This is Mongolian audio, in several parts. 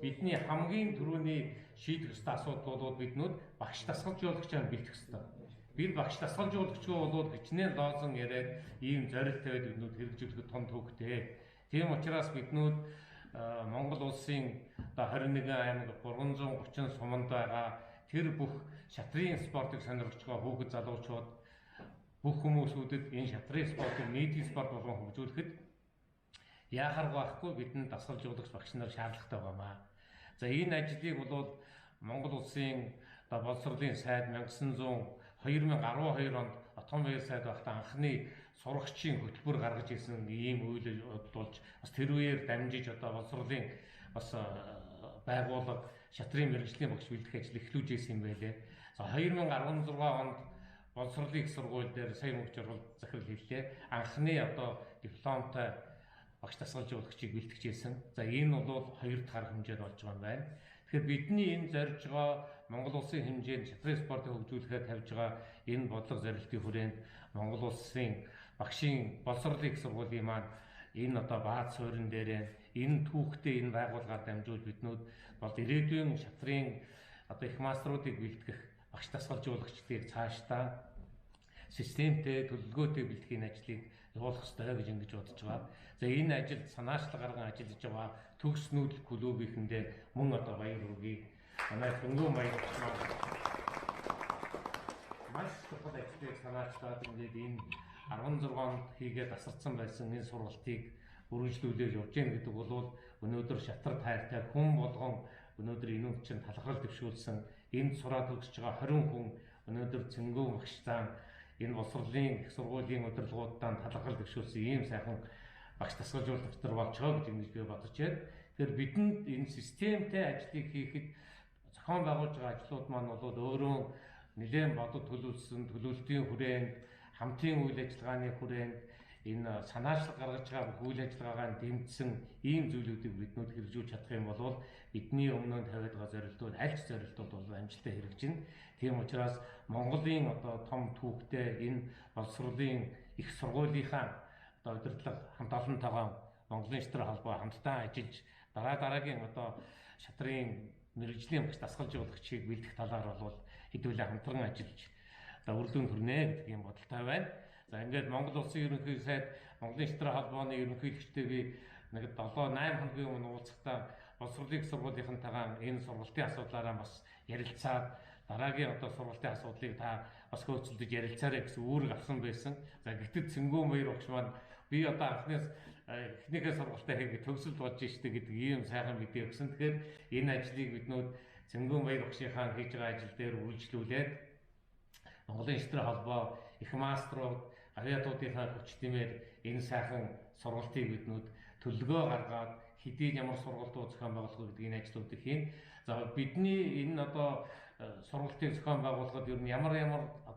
бидний хамгийн түрүүний шийдэх ёстой асуудал бол биднүүд багш дасгалжуулагчаар бэлдэх ёстой. Бид багш дасгалжуулагчгүй бол хичнээн лоозон яриад ийм зорилт тавиад биднүүд хэрэгжүүлэхэд том төвөгтэй. Тийм учраас биднүүд Монгол улсын 21 аймаг 330 суманд байгаа тэр бүх шатрын спортыг сонирхож байгаа хүүхэд залуучууд бүх хүмүүсүүдэд энэ шатрын спортыг нийтийн спорт болгон хөгжүүлэхэд яахаар байхгүй бидэнд дасгалжуулагч багш нар шаардлагатай байна. За энэ ажлыг бол Монгол улсын боловсролын сайд 2012 онд Отгон баяр сайд байхдаа анхны сурагчийн хөтөлбөр гаргаж ирсэн ийм үйл болж бас тэр үеэр дамжиж боловсролын бас байгууллага шатрын мэргэжлийн багш бэлдэх ажил эхлүүлж ирсэн юм байлээ. За 2016 онд боловсролын их сургууль дээр сая мөнгө жургал захирал хэллээ. Анхны дипломтой багш дасгалжуулагчийг бэлтгэж ирсэн. За энэ бол хоёр дахь арга хэмжээд болж байгаа юм байна. Тэгэхээр бидний энэ зорж байгаа Монгол улсын хэмжээнд шатрын спортыг хөгжүүлэхээр тавьж байгаа энэ бодлого зорилтын хүрээнд Монгол улсын багшийн боловсролын их сургуулийн маань энэ бааз суурин дээр энэ түүхтэй энэ байгууллагаар дамжуул биднүүд бол ирээдүйн шатрын их маструудыг бэлтгэх багш дасгалжуулагчдыг цаашдаа системтэй төлөвлөгөөтэй бэлтгэхийн ажлыг явуулах ёстой гэж ингэж бодож байгаа. За энэ ажилд санаачлаг гарган ажиллаж байгаа төгс нүүдэл клубийнхэндээ мөн баяр хүргэе. Манай Хөнгөө маяг маш чухал ажлыг санаачлаад ингээд энэ 16 онд хийгээд асарсан байсан энэ сургалтыг үргэлжлүүлээд явж гэн гэдэг бол өнөөдөр шатрт хайртай хүн болгон өнөөдөр энэ чинь талхрал дэвшүүлсэн энд сураад төгсөж байгаа 20 хүн өнөөдөр Цэнгүү багш зам энэ боловсролын их сургуулийн удирдлагуудаа талхрал дэвшүүлсэн ийм сайхан багш дасгалжуулагч нар болж байгаа гэж ингэж би бодож байна. Тэгэхээр бидэнд энэ системтэй ажлыг хийхэд зохион байгуулж байгаа ажлууд маань бол өөрөө нэлээд бодод төлөвлөлтийн хүрээнд хамтын үйл ажиллагааны хүрээнд энэ санаачлаг гаргаж байгаа үйл ажиллагаагаа дэмжсэн ийм зүйлүүдийг биднүүд хэрэгжүүлж чадах юм бол бидний өмнө тавиад байгаа зорилтууд аль ч зорилтууд бол амжилттай хэрэгжинэ. Тийм учраас Монголын том түүхтэй энэ боловсролын их сургуулийнхаа удирдлага хамт олонтойгоо Монголын шатрын холбоо хамтдаа ажиллаж дараагийн шатрын мэргэжлийн багш дасгалжуулагчийг бэлдэх талаар бол хэдүүлээ хамтран ажиллаж үр дүн хүрнэ гэдэг юм бодолтой байна. За ингээд Монгол улсын ерөнхий сайд Монголын шатрын холбооны ерөнхийлөгчтэй би нэг 7-8 хоногийн өмнө уулзахдаа боловсролын сургуулийнхантайгаа энэ сургалтын асуудлаараа бас ярилцаад дараагийн сургалтын асуудлыг та бас хөөцөлдөж ярилцаарай гэсэн үүрэг авсан байсан. За гэтэл Цэнгүү баяр багш маань би анхнаас эхнийхээ сургалтаа хийгээд төгсөлд болж штэ гэдэг ийм сайхан мэдээ өгсөн. Тэгэхээр энэ ажлыг биднүүд Цэнгүү баяр багшийнхаа хийж байгаа ажил дээр үргэлжлүүлээд Монголын шатрын холбоо их маструуд авиатуудынхаа хүч тиймээр энэ сайхан сургалтыг биднүүд төлөвлөгөө гаргаад хэдийн ямар сургалтууд зохион байгуулах гэдэг энэ ажлуудыг хийн. За бидний энэ сургалтыг зохион байгуулахад ер нь ямар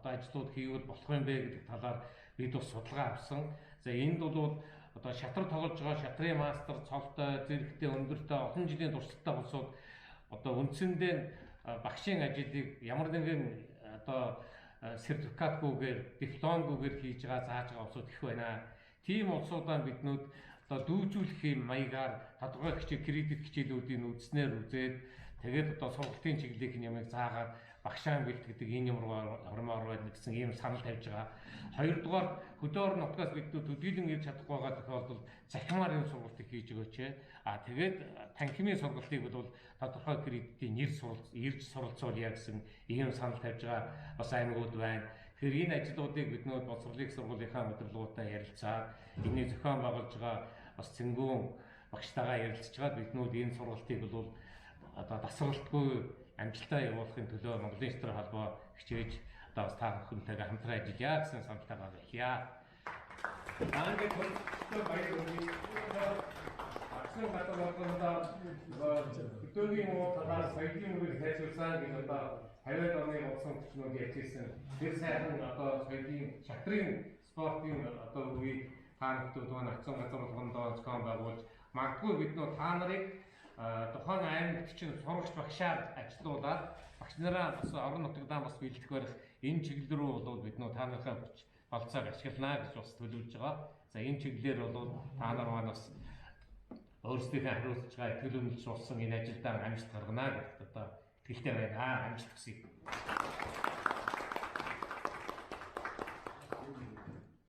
ажлууд хийвэл болох юм бэ гэдэг талаар бид бас судалгаа авсан. За энд бол шатар тоглож байгаа шатрын мастер цолтой, зэрэгтэй, өндөртэй олон жилийн туршлагатай болсууд үндсэндээ багшийн ажлыг ямар нэгэн сертификатгүйгээр, дипломгүйгээр хийж байгаа зааж байгаа улсууд их байна. Тийм улсуудаа биднүүд дүүжүүлэх маягаар тодорхой кредит хичээлүүдийн үзснээр үзээд тэгээд сургалтын чиглэлийн ямыг заагаад багшаан бэлтгэдэг энэ юм хормоор байна гэсэн ийм санал тавьж байгаа. Хоёрдугаар хөдөөр нутгаас биднүүд төдийлөн ирж чадахгүй байгаа тохиолдолд захимаар энэ сургалтыг хийж өгөөч. Тэгээд танхимын сургалтыг бол тодорхой кредитийн ирж суралцуул яа гэсэн ийм санал тавьж байгаа бас аймагуд байна. Тэгэхээр энэ ажлуудыг биднүүд боловсролын сургуулийнхаа удирдлагуудаа ярилцаад энийг зохион байгуулж байгаа бас Цэнгүүн багштайгаа ярилцчихад биднүүд энэ сургалтыг бол дасгалтгүй амжилттай явуулахын төлөө Монголын шатрын холбоо хичээж бас та бүхэнтэйгээ хамтран ажиллая гэсэн саналтайгаа хэлье. Ангийн төлөвлөлтөд баяр хүргэе. Аксын хатгалбарт хөтөөгийн талаар соёлын үрийг хайцуулсан гэж 50-аад оны улсын төчнүүд ярьжсэн. Тэр сайхан соёлын шатрын спортын үеийг та бүхэн маань аксын газар болгондоо зохион байгуулж магадгүй бид та нарыг тухайн аймагт чинь сурагч багшаар ажилуулаад багш нараа бас орон нутгадаа бас бэлдэх барих энэ чиглэл рүү бол бид та нарынхаа хүч болцоог ашиглана гэж бас төлөвлөж байгаа. За энэ чиглэлээр бол та нар маань бас өөрсдийнхөө хариуцж байгаа итгэл үнэлж болсон энэ ажилдаа амжилт гаргана гэдэгт одоо итгэлтэй байна. Амжилт хүсье.